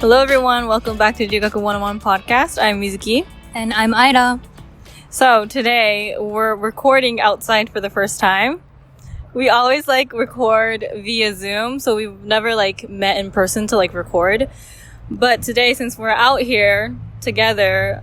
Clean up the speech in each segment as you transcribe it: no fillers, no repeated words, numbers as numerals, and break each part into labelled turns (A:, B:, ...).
A: Hello everyone, welcome back to Ryugaku 101 podcast. I'm Mizuki.
B: And I'm Aira.
A: So today we're recording outside for the first time. We always record via Zoom, so we've never met in person to record. But today, since we're out here together,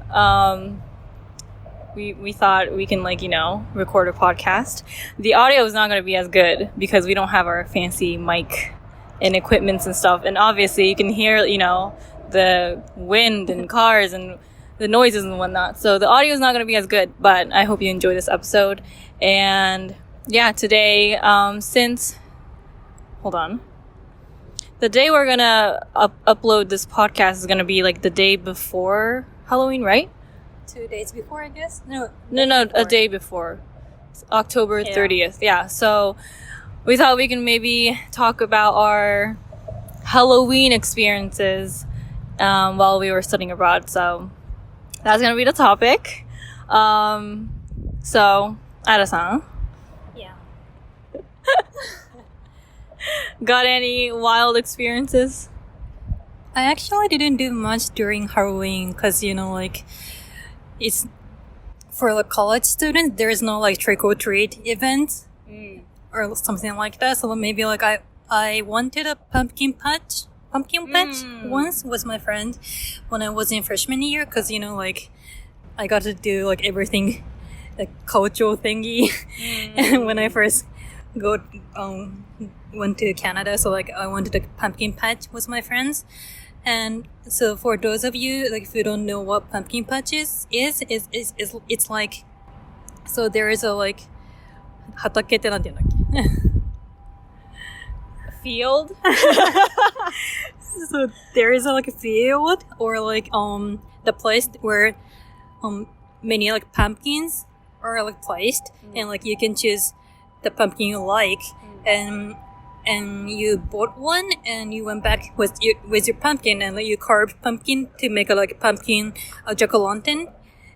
A: we thought we can record a podcast. The audio is not going to be as good because we don't have our fancy mic and equipments and stuff. And obviously you can hear, the wind and cars and the noises and whatnot. So the audio is not going to be as good, but I hope you enjoy this episode. And yeah, today, the day we're going to upload this podcast is going to be the day before Halloween, right?
B: 2 days before, I guess? No,
A: a day before. It's October 30th. Yeah. So we thought we can maybe talk about our Halloween experiences while we were studying abroad. So that's going to be the topic. So, Aira-san.
B: Yeah.
A: Got any wild experiences?
B: I actually didn't do much during Halloween because, it's for college students, there's no trick-or-treat event. Or something like that. So maybe I wanted a pumpkin patch once with my friend when I was in freshman year because I got to do everything cultural thingy and when I first went to Canada, so I wanted a pumpkin patch with my friends. And so for those of you if you don't know what pumpkin patch is it's so there is a 畑ってなんて言うんだっけ
A: Field?
B: So there is a field or the place where many pumpkins are placed and you can choose the pumpkin you like and you bought one and you went back with your pumpkin and you carved pumpkin to make a pumpkin jack-o'-lantern,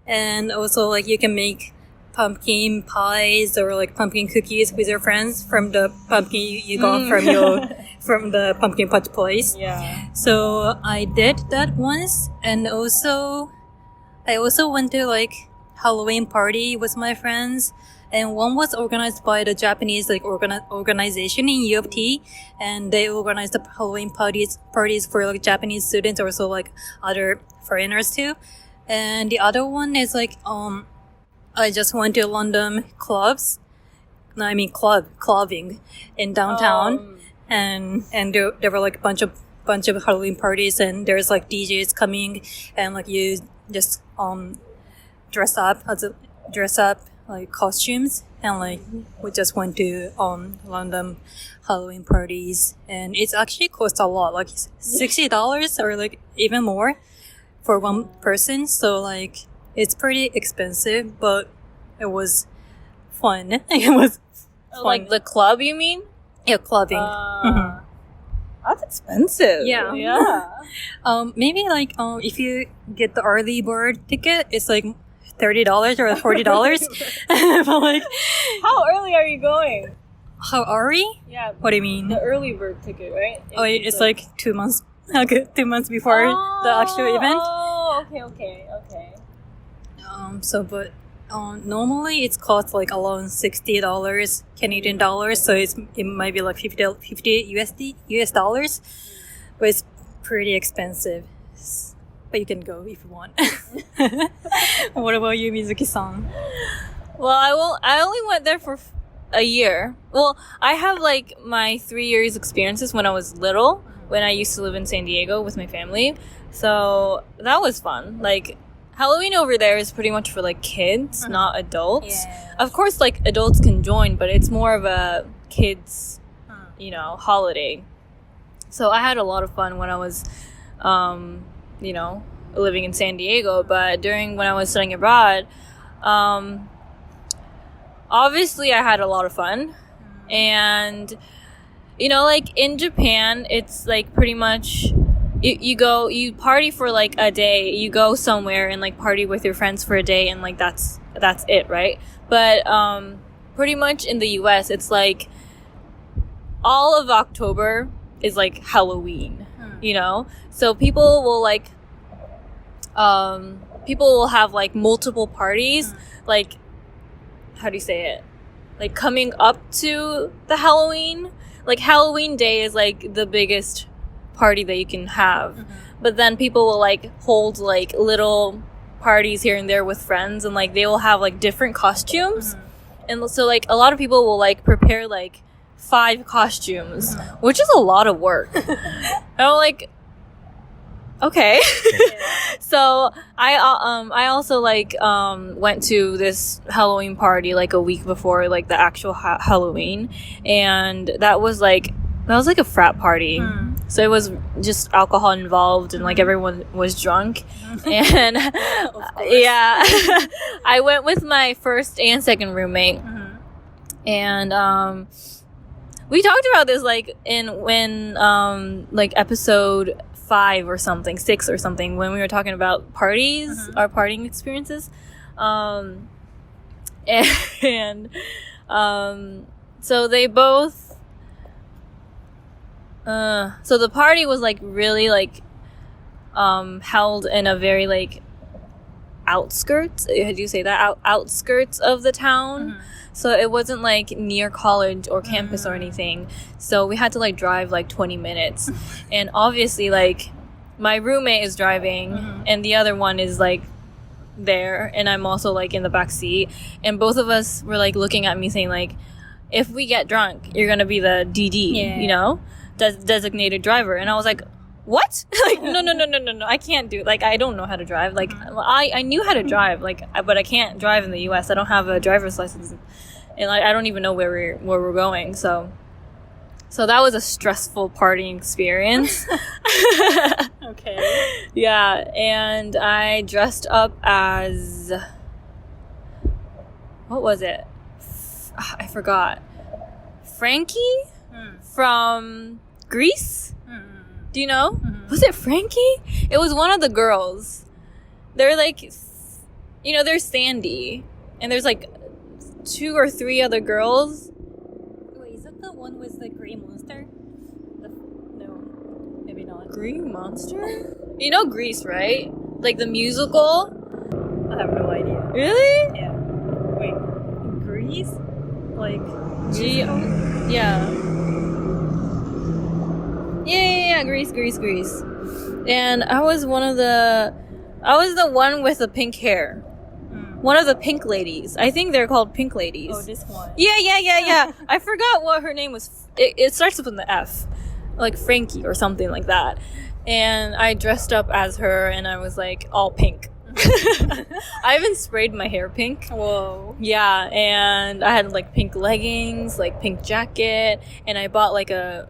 B: and also you can make pumpkin pies or pumpkin cookies with your friends from the pumpkin you got from the pumpkin patch place.
A: Yeah.
B: So I did that once, and I also went to Halloween party with my friends, and one was organized by the Japanese organization in U of T, and they organized the Halloween parties for Japanese students, also other foreigners too. And the other one is I just went to London clubbing in downtown, and there were a bunch of Halloween parties, and there's DJs coming, and you just dress up costumes, and we just went to London Halloween parties, and it's actually cost a lot, $60 or even more for one person. So it's pretty expensive, but it was fun. It was fun.
A: The club, you mean?
B: Yeah, clubbing.
A: That's expensive.
B: Yeah. Maybe if you get the early bird ticket, it's $30 or $40. But
A: how early are you going?
B: How early?
A: Yeah.
B: What do you mean?
A: The early bird ticket, right?
B: It's 2 months. 2 months before the actual event.
A: Oh, okay.
B: But normally it's cost around $60 Canadian dollars, so it might be $50 US dollars, but it's pretty expensive. But you can go if you want. What about you, Mizuki-san?
A: Well, I only went there for a year. Well, I have my 3 years experiences when I was little, when I used to live in San Diego with my family. So that was fun. Halloween over there is pretty much for kids, not adults.
B: Yeah.
A: Of course, adults can join, but it's more of a kids, holiday. So I had a lot of fun when I was, living in San Diego. But when I was studying abroad, obviously I had a lot of fun. And, in Japan, it's pretty much you party for a day, you go somewhere and party with your friends for a day, and that's it, right? But pretty much in the US it's all of October is Halloween. you know? So people will have like multiple parties, like, how do you say it? Like coming up to the Halloween. Like Halloween Day is like the biggest party that you can have. But then people will like hold like little parties here and there with friends, and like they will have like different costumes. And so like a lot of people will like prepare like 5 costumes, which is a lot of work. I'm like, okay. So I also like went to this Halloween party like a week before like the actual Halloween, and that was like a frat party. So it was just alcohol involved, and like everyone was drunk. And yeah, I went with my first and second roommate, and we talked about this like when like episode 5 or something, 6 or something, when we were talking about parties, our partying experiences. So they both so the party was like really like held in a very like outskirts, how do you say that, outskirts of the town. So it wasn't like near college or campus or anything, so we had to like drive like 20 minutes. And obviously like my roommate is driving and the other one is like there, and I'm also like in the back seat, and both of us were like looking at me saying like, if we get drunk, you're gonna be the DD, you know, designated driver. And I was like, what? Like, no, I can't do, like, I don't know how to drive. Like, I knew how to drive, like, but I can't drive in the US. I don't have a driver's license, and like I don't even know where we're going. So that was a stressful partying experience.
B: Okay.
A: Yeah, and I dressed up as, what was it? I forgot. Frankie from Greece? Do you know? Was it Frankie? It was one of the girls. They're like, you know, there's Sandy, and there's like 2 or 3 other girls.
B: Wait, is that the one with the green monster? No, maybe not.
A: Green monster? You know Grease, right? Like the musical?
B: I have no idea.
A: Really?
B: Yeah. Wait, Grease? Like
A: Yeah. Yeah, Grease. And I was the one with the pink hair. One of the pink ladies. I think they're called pink ladies.
B: Oh, this one.
A: Yeah. I forgot what her name was. It starts with an F. Like Frankie or something like that. And I dressed up as her, and I was like all pink. I even sprayed my hair pink.
B: Whoa.
A: Yeah, and I had like pink leggings, like pink jacket, and I bought like a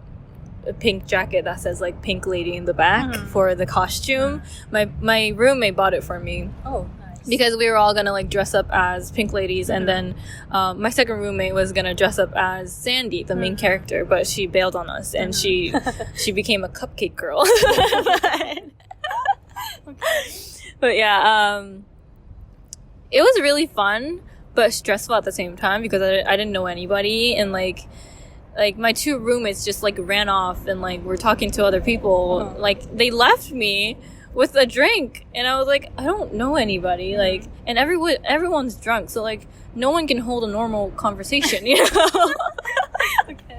A: pink jacket that says like pink lady in the back for the costume. My roommate bought it for me.
B: Oh, nice.
A: Because we were all gonna like dress up as pink ladies, and then my second roommate was gonna dress up as Sandy, the main character, but she bailed on us, and she became a cupcake girl. But yeah, it was really fun, but stressful at the same time, because I didn't know anybody, and like my 2 roommates just like ran off and like were talking to other people. Like they left me with a drink, and I was like, I don't know anybody, like, and everyone's drunk, so like no one can hold a normal conversation, you know.
B: Okay.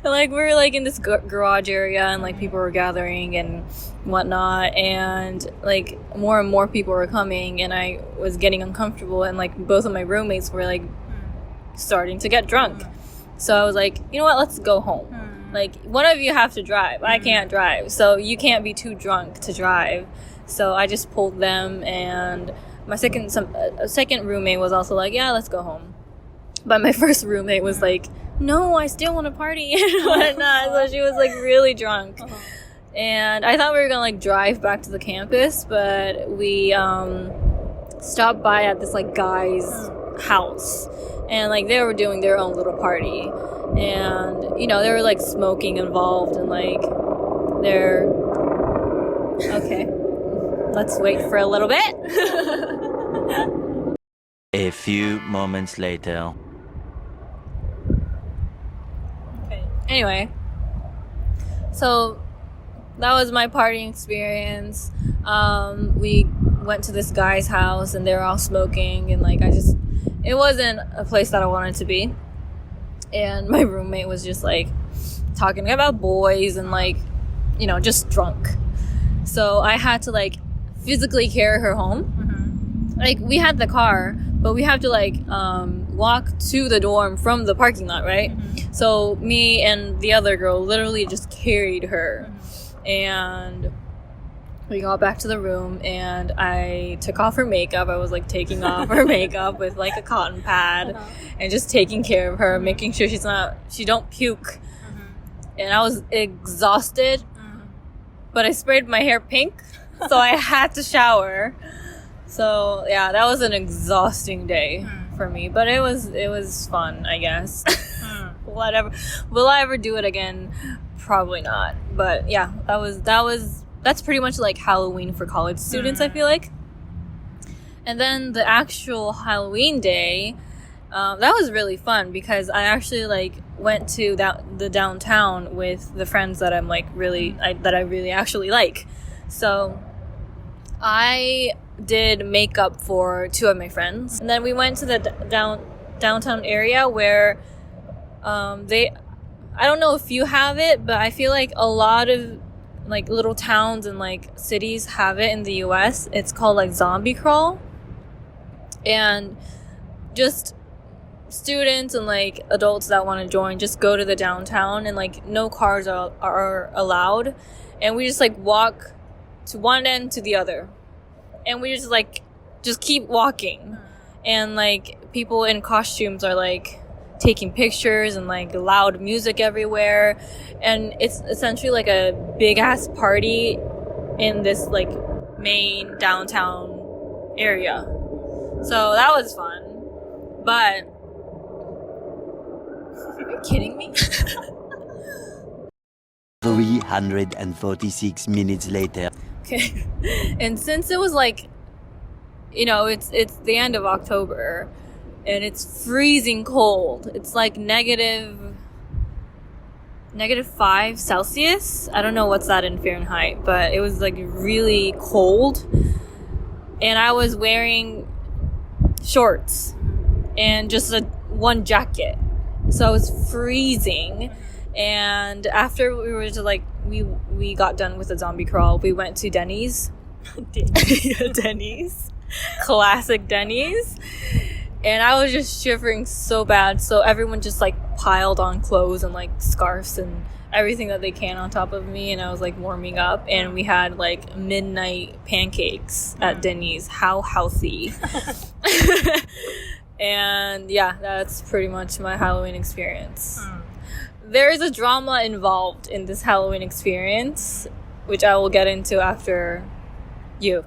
A: And like we were like in this garage area, and like people were gathering and whatnot, and like more and more people were coming, and I was getting uncomfortable, and like both of my roommates were like starting to get drunk. So I was like, you know what, let's go home. Like, one of you have to drive. I can't drive, so you can't be too drunk to drive. So I just pulled them, and my second roommate was also like, yeah, let's go home. But my first roommate was like, no, I still want to party and whatnot. So she was like really drunk. And I thought we were gonna like drive back to the campus, but we stopped by at this like guy's house, and like they were doing their own little party, and you know, they were like smoking involved, and like they're okay, let's wait for a little bit.
C: A few moments later.
B: Okay.
A: Anyway, so that was my partying experience. We went to this guy's house and they were all smoking, and like it wasn't a place that I wanted to be. And my roommate was just like talking about boys and like, you know, just drunk. So I had to like physically carry her home. Mm-hmm. Like we had the car, but we have to like walk to the dorm from the parking lot, right? Mm-hmm. So me and the other girl literally just carried her. Mm-hmm. And we got back to the room and I took off her makeup. I was like taking off her makeup with like a cotton pad and just taking care of her, making sure she don't puke. And I was exhausted, but I sprayed my hair pink, so I had to shower. So yeah, that was an exhausting day for me, but it was fun, I guess. Will I ever do it again? Probably not. But yeah, that's pretty much like Halloween for college students, I feel like. And then the actual Halloween day, that was really fun because I actually like went to the downtown with the friends that I'm like that I really actually like. So I did makeup for two of my friends, and then we went to the downtown area where I don't know if you have it, but I feel like a lot of like little towns and like cities have it in the US. It's called like zombie crawl. And just students and like adults that want to join just go to the downtown, and like no cars are allowed, and we just like walk to one end to the other, and we just keep walking, and like people in costumes are like taking pictures and like loud music everywhere, and it's essentially like a big ass party in this like main downtown area. So that was fun. But are you kidding me?
C: 346 minutes later.
A: Okay. And since it was like, you know, it's the end of October and it's freezing cold. It's like negative 5 Celsius. I don't know what's that in Fahrenheit, but it was like really cold. And I was wearing shorts and just one jacket. So I was freezing. And after we were just like, we got done with the zombie crawl, we went to Denny's. Denny's. Classic Denny's. And I was just shivering so bad. So everyone just like piled on clothes and like scarves and everything that they can on top of me. And I was like warming up. And we had like midnight pancakes at Denny's. How healthy. And yeah, that's pretty much my Halloween experience. There is a drama involved in this Halloween experience, which I will get into after you.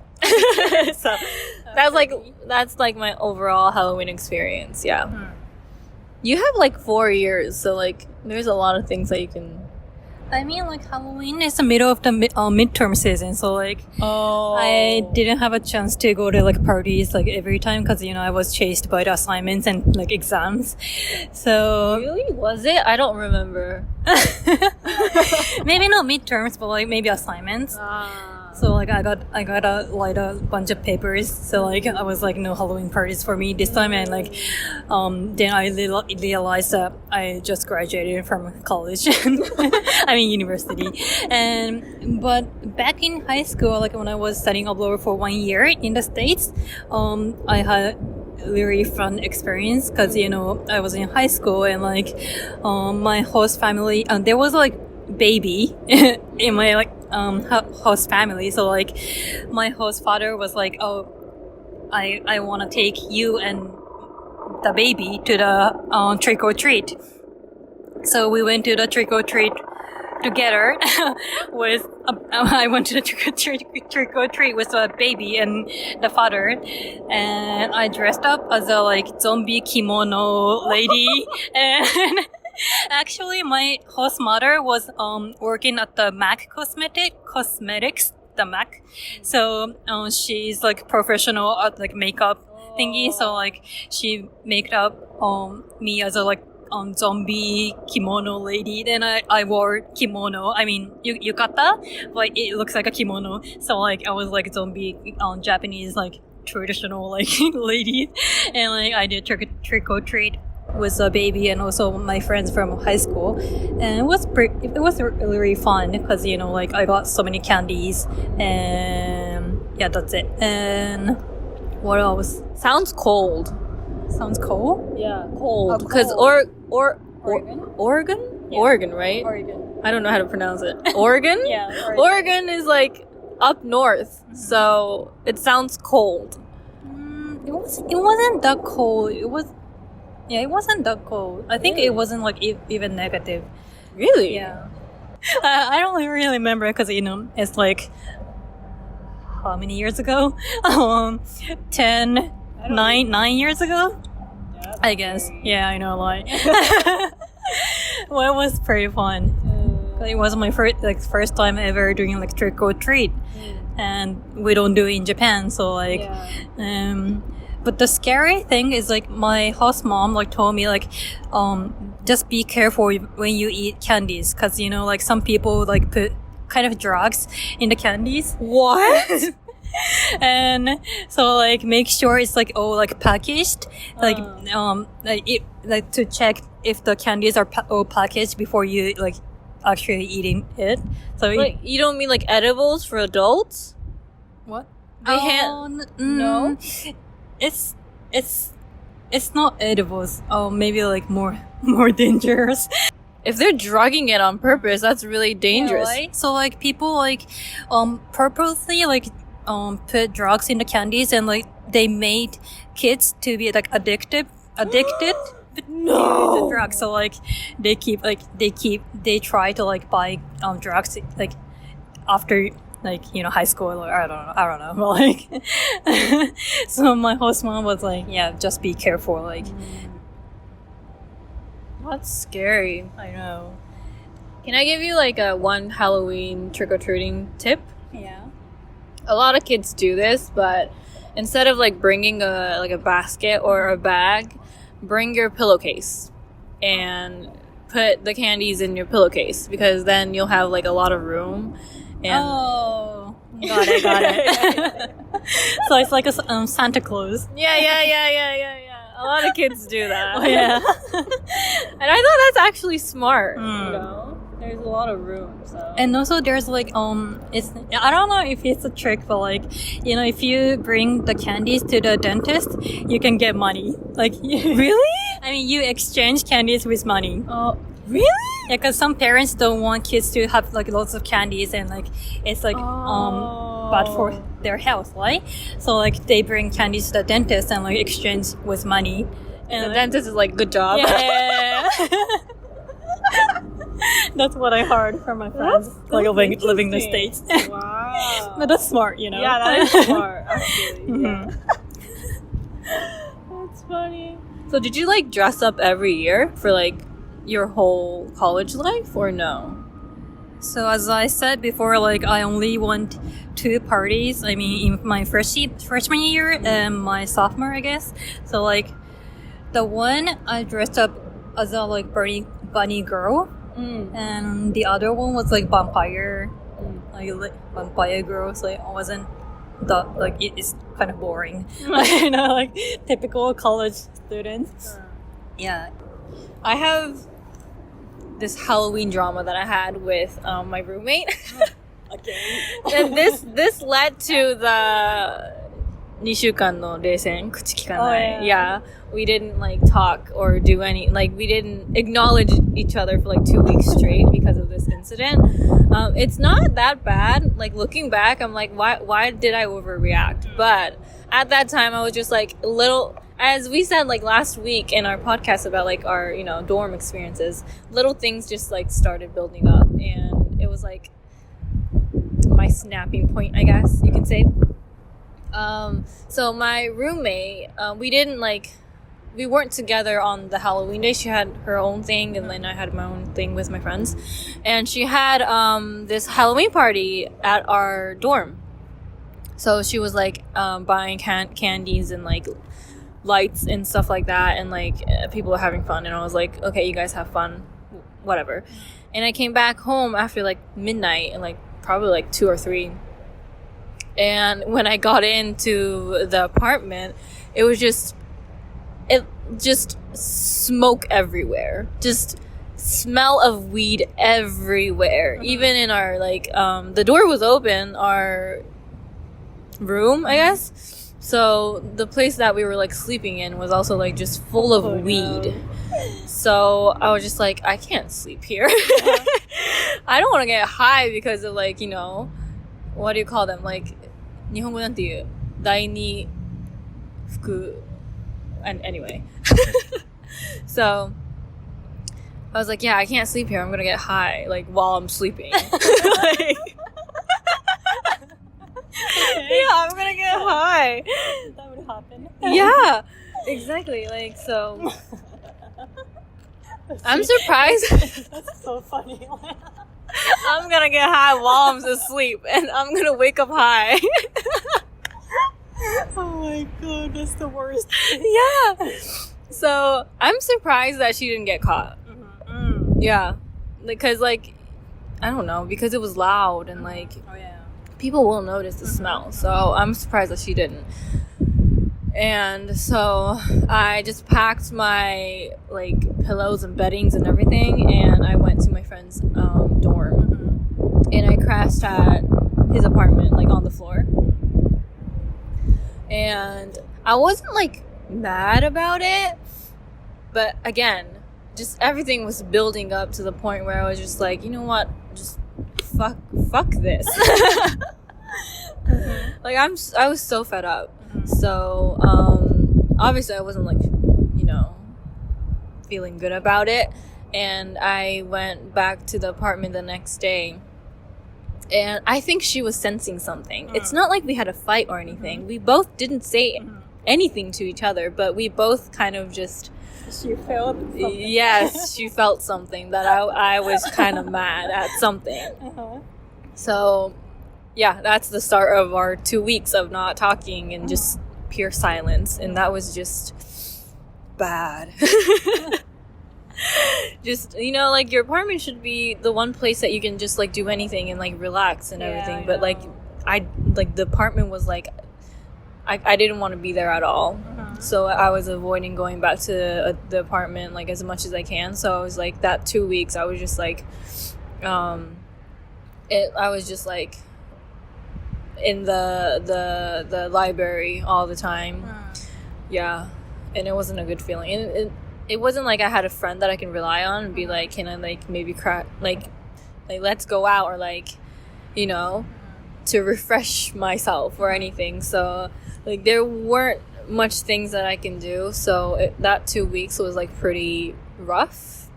A: So that's like my overall Halloween experience. Yeah. You have like 4 years, so like there's a lot of things that you can.
B: I mean, like Halloween is the middle of the midterm season, so like I didn't have a chance to go to like parties like every time because I was chased by the assignments and like exams. So
A: really, was it? I don't remember.
B: Maybe not midterms, but like maybe assignments. So like I got a bunch of papers. So like I was like no Halloween parties for me this time, and like then I realized that I just graduated from college. I mean university. But back in high school, like when I was studying abroad for 1 year in the States, I had really fun experience because I was in high school and like my host family, there was like baby in my like host family, so like my host father was like, oh, I want to take you and the baby to the trick or treat. So we went to the trick or treat together with I went to the trick or treat with a baby and the father, and I dressed up as a like zombie kimono lady. And actually my host mother was working at the MAC cosmetics, the MAC. So she's like professional at like makeup thingy, so like she made up me as a like zombie kimono lady. Then I wore kimono. I mean, yukata, but it looks like a kimono. So like I was like zombie Japanese like traditional like lady, and like I did trick or treat with a baby and also my friends from high school, and it was really fun because like I got so many candies, and yeah, that's it. And what else?
A: Sounds cold.
B: Sounds cold?
A: Yeah, cold.
B: Oh,
A: Because
B: cold.
A: Oregon?
B: Yeah.
A: Oregon, right?
B: Oregon.
A: I don't know how to pronounce it. Oregon?
B: Yeah,
A: Oregon is like up north, so it sounds cold.
B: It wasn't that cold. It wasn't that cold. I think it wasn't like even negative.
A: Really?
B: Yeah. I don't really remember because it's like how many years ago? 9 years ago.
A: Yeah,
B: I guess. Yeah, I know, like. Well, it was pretty fun. It was my first time ever doing like trick or treat, and we don't do it in Japan. So like, but the scary thing is like my host mom like told me like, just be careful when you eat candies because like some people like put kind of drugs in the candies.
A: What?
B: And so like make sure it's like all like packaged, like to check if the candies are all packaged before you like actually eating it. So
A: Like, you don't mean like edibles for adults?
B: what?
A: They
B: No, it's not edibles. Oh, maybe like more dangerous.
A: If they're drugging it on purpose, that's really dangerous.
B: Yeah, right? So like people like purposely like put drugs in the candies and like they made kids to be like addicted to the drugs. So like they try to like buy drugs like after like high school or I don't know but like so my host mom was like, yeah, just be careful, like.
A: That's scary.
B: I know.
A: Can I give you like a one Halloween trick-or-treating tip?
B: Yeah.
A: A lot of kids do this, but instead of like bringing a basket or a bag, bring your pillowcase and put the candies in your pillowcase because then you'll have like a lot of room. And
B: Oh, got it. So it's like a Santa Claus.
A: yeah. A lot of kids do that.
B: Oh, yeah.
A: And I thought that's actually smart. There's a lot of room. So.
B: And also there's like it's I don't know if it's a trick, but like if you bring the candies to the dentist, you can get money. Like
A: Really?
B: I mean, you exchange candies with money.
A: Oh, really?
B: Yeah, because some parents don't want kids to have like lots of candies and like it's like bad for their health, right? So like they bring candies to the dentist and like exchange with money.
A: And the dentist is like, good job.
B: Yeah. That's what I heard from my friends, like living in the States.
A: Wow.
B: But that's smart,
A: Yeah, that is smart, actually. Yeah. That's funny. So did you like dress up every year for like your whole college life or no?
B: So as I said before, like I only went 2 parties. I mean, in my freshman year and my sophomore, I guess. So like the one I dressed up as a like bunny girl, and the other one was like vampire, like vampire girl. So it wasn't that like it's kind of boring, like typical college students. Yeah.
A: I have this Halloween drama that I had with my roommate. And this led to the 2週間の冷戦口聞かない yeah, we didn't like talk or do any like we didn't acknowledge each other for like 2 weeks straight because of this incident. It's not that bad. Like looking back, I'm like, why did I overreact? But at that time, I was just like little. As we said like last week in our podcast about like our dorm experiences, little things just like started building up, and it was like my snapping point, I guess you can say. So my roommate, we weren't together on the Halloween day. She had her own thing, and then I had my own thing with my friends. And she had this Halloween party at our dorm. So she was like buying candies and like lights and stuff like that, and like people are having fun, and I was like, okay, you guys have fun, whatever. And I came back home after like midnight, and like probably like 2 or 3. And when I got into the apartment, it was just smoke everywhere, just smell of weed everywhere. Even in our like the door was open, our room, I guess. So the place that we were like sleeping in was also like just full of weed. So I was just like, I can't sleep here. I don't want to get high because of like, you know, what do you call them? Like, 日本語なんていう？第二服 and anyway. So I was like, yeah, I can't sleep here. I'm gonna get high like while I'm sleeping. Like, yeah, I'm gonna get high.
B: That would happen.
A: Yeah, exactly. Like, so I'm surprised.
B: That's so funny.
A: I'm gonna get high while I'm asleep, and I'm gonna wake up high.
B: Oh my god, that's the worst.
A: Yeah. So I'm surprised that she didn't get caught.
B: Mm-hmm.
A: Yeah, because like I don't know, because it was loud and like people will notice the smell. So I'm surprised that she didn't. And so I just packed my like pillows and beddings and everything, and I went to my friend's dorm, and I crashed at his apartment like on the floor. And I wasn't like mad about it, but again, just everything was building up to the point where I was just like, you know what, just fuck this. Like I was so fed up. So obviously I wasn't like, you know, feeling good about it, and I went back to the apartment the next day, and I think she was sensing something. It's not like we had a fight or anything. We both didn't say anything to each other, but we both kind of just...
B: She felt something.
A: Yes, she felt something that I was kind of mad at something. So, yeah, that's the start of our 2 weeks of not talking and just pure silence. And that was just bad. Just, you know, like, your apartment should be the one place that you can just, like, do anything and, like, relax and everything. But, like, the apartment was, like, I didn't want to be there at all. So I was avoiding going back to the apartment, like, as much as I can. So I was, like, that 2 weeks, I was just, like, I was just, like, in the library all the time. Yeah. And it wasn't a good feeling. And it wasn't like I had a friend that I can rely on and be like, can I like maybe cry, like let's go out, or like, you know, to refresh myself or anything. So like there weren't much things that I can do. So that 2 weeks was like pretty rough.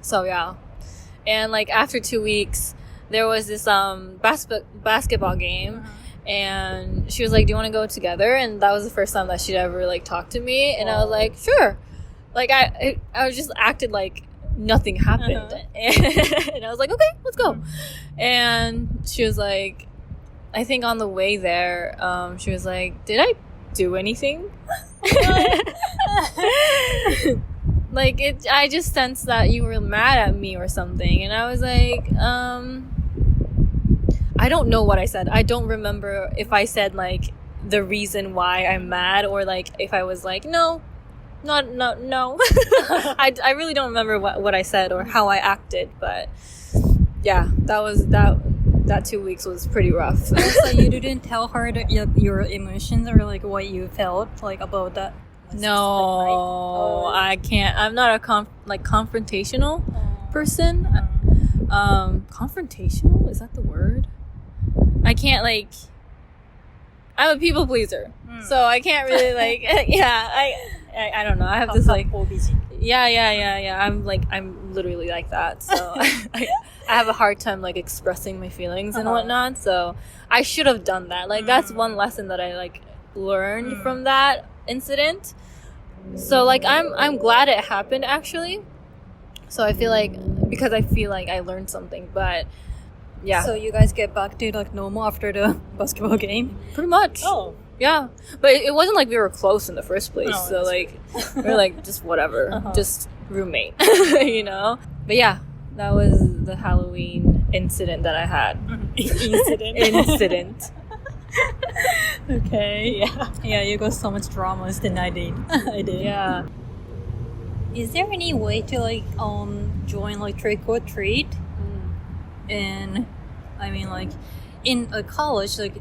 A: So yeah. And like after 2 weeks, there was this basketball game. And she was like, do you want to go together? And that was the first time that she'd ever like talked to me. And I was like, sure. Like I was just acted like nothing happened. And I was like, okay, let's go. And she was like, I think on the way there, she was like, did I do anything? Like I just sensed that you were mad at me or something. And I was like, I don't know what I said. I don't remember if I said like the reason why I'm mad, or like if I was like, no. I really don't remember what I said or how I acted, but yeah, that 2 weeks was pretty rough.
B: So you didn't tell her that your emotions or like what you felt like about that?
A: No, I can't. I'm not a confrontational person. Confrontational? Is that the word? I can't like... I'm a people pleaser, so I can't really like... Yeah, I don't know. I have this like... Yeah. I'm literally like that. So I have a hard time like expressing my feelings and whatnot. So I should have done that. Like that's one lesson that I like learned from that incident. So like I'm glad it happened actually. So I feel like I learned something, but yeah.
B: So you guys get back to like normal after the basketball game?
A: Pretty much.
B: Oh.
A: Yeah, but it wasn't like we were close in the first place.
B: No,
A: so like we were like just whatever, just roommate, you know. But yeah, that was the Halloween incident that I had. Incident.
B: Okay. Yeah, you got so much dramas than I did. I did.
A: Yeah.
B: Is there any way to like join like trick or treat? And I mean like in a college like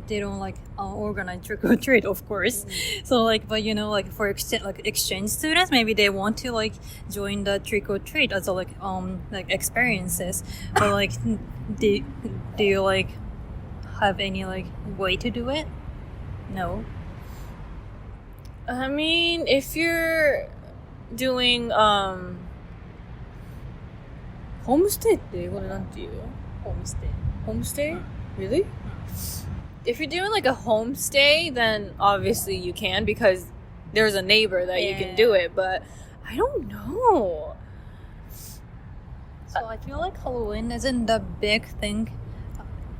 B: they don't like organize trick or treat, of course. So like, but you know, like for exchange students, maybe they want to like join the trick or treat as a like experiences. But like, do you like have any like way to do it? No.
A: I mean, if you're doing homestay って英語でなんて言う? Homestay? Really? If you're doing like a homestay, then obviously you can because there's a neighbor that you can do it, but I don't know.
B: So I feel like Halloween isn't the big thing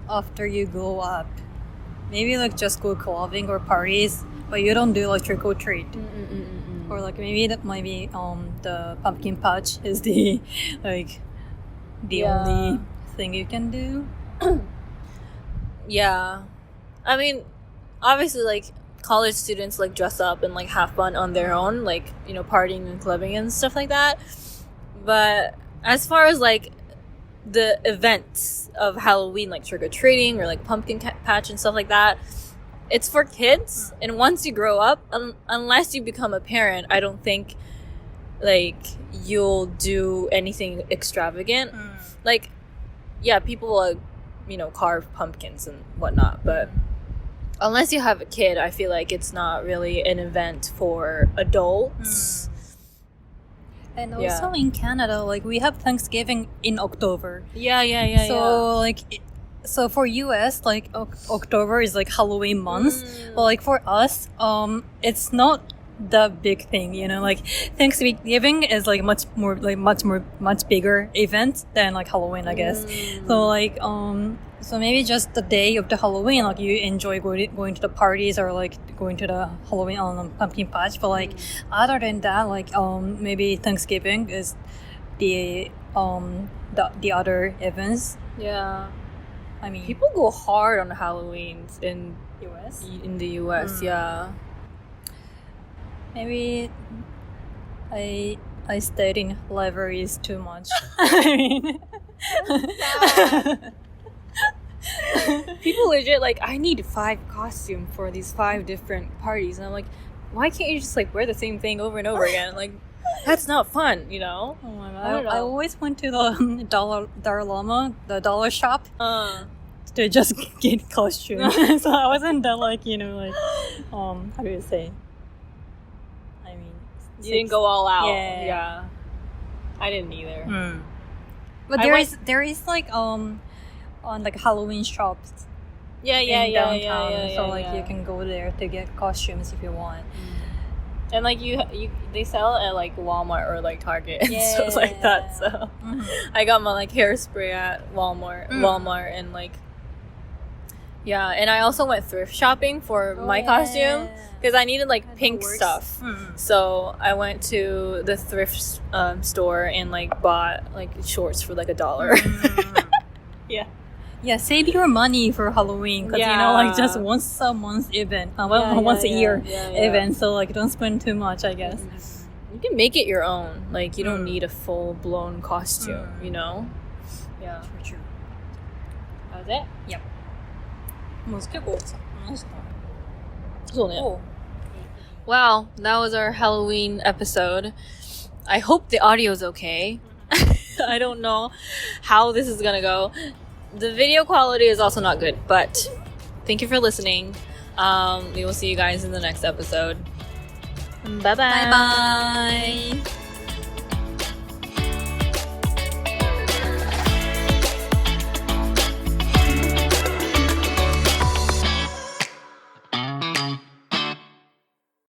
B: after you grow up. Maybe like just go clubbing or parties, but you don't do like trick or treat. Or like maybe that might be the pumpkin patch is the like the only thing you can do.
A: Yeah. I mean, obviously, like, college students, like, dress up and, like, have fun on their own, like, you know, partying and clubbing and stuff like that. But as far as, like, the events of Halloween, like, trick-or-treating or, like, pumpkin patch and stuff like that, it's for kids. And once you grow up, unless you become a parent, I don't think, like, you'll do anything extravagant. Like, yeah, people will, you know, carve pumpkins and whatnot, but unless you have a kid, I feel like it's not really an event for adults.
B: And also in Canada, like we have Thanksgiving in October.
A: Yeah.
B: So like, so for US, like October is like Halloween month. But like for us, it's not the big thing, you know. Like Thanksgiving is like much bigger event than like Halloween, I guess. So like so maybe just the day of the Halloween, like you enjoy going to the parties or like going to the Halloween pumpkin patch. But like other than that, like maybe Thanksgiving is the other events.
A: Yeah.
B: I mean,
A: People go hard on Halloween in
B: US.
A: In the US, yeah.
B: Maybe I stayed in libraries too much. I mean,
A: People legit like, I need 5 costumes for these 5 different parties, and I'm like, why can't you just like wear the same thing over and over again? Like, that's not fun, you know.
B: Oh my god! I always went to the the dollar shop, to just get costumes. So I wasn't that like, you know, like how do you say? I mean,
A: You didn't go all out.
B: Yeah.
A: I didn't either.
B: But there is like on like Halloween shops.
A: Yeah,
B: downtown. So like
A: yeah.
B: you can go there to get costumes if you want.
A: And like you they sell at like Walmart or like Target and stuff like that. So I got my like hairspray at Walmart and like and I also went thrift shopping for my costume because I needed like pink stuff. So I went to the thrift store and like bought like shorts for like $1.
B: Yeah, save your money for Halloween because you know, like just once a month event, once a year event. So like, don't spend too much, I guess.
A: You can make it your own. Like you don't need a full blown costume, you know. Yeah.
B: True.
A: That was it.
B: Yep. もう結構話した。
A: そうね。Wow, that was our Halloween episode. I hope the audio's okay. I don't know how this is gonna go. The video quality is also not good, but thank you for listening. We will see you guys in the next episode. Bye-bye.
B: Bye-bye.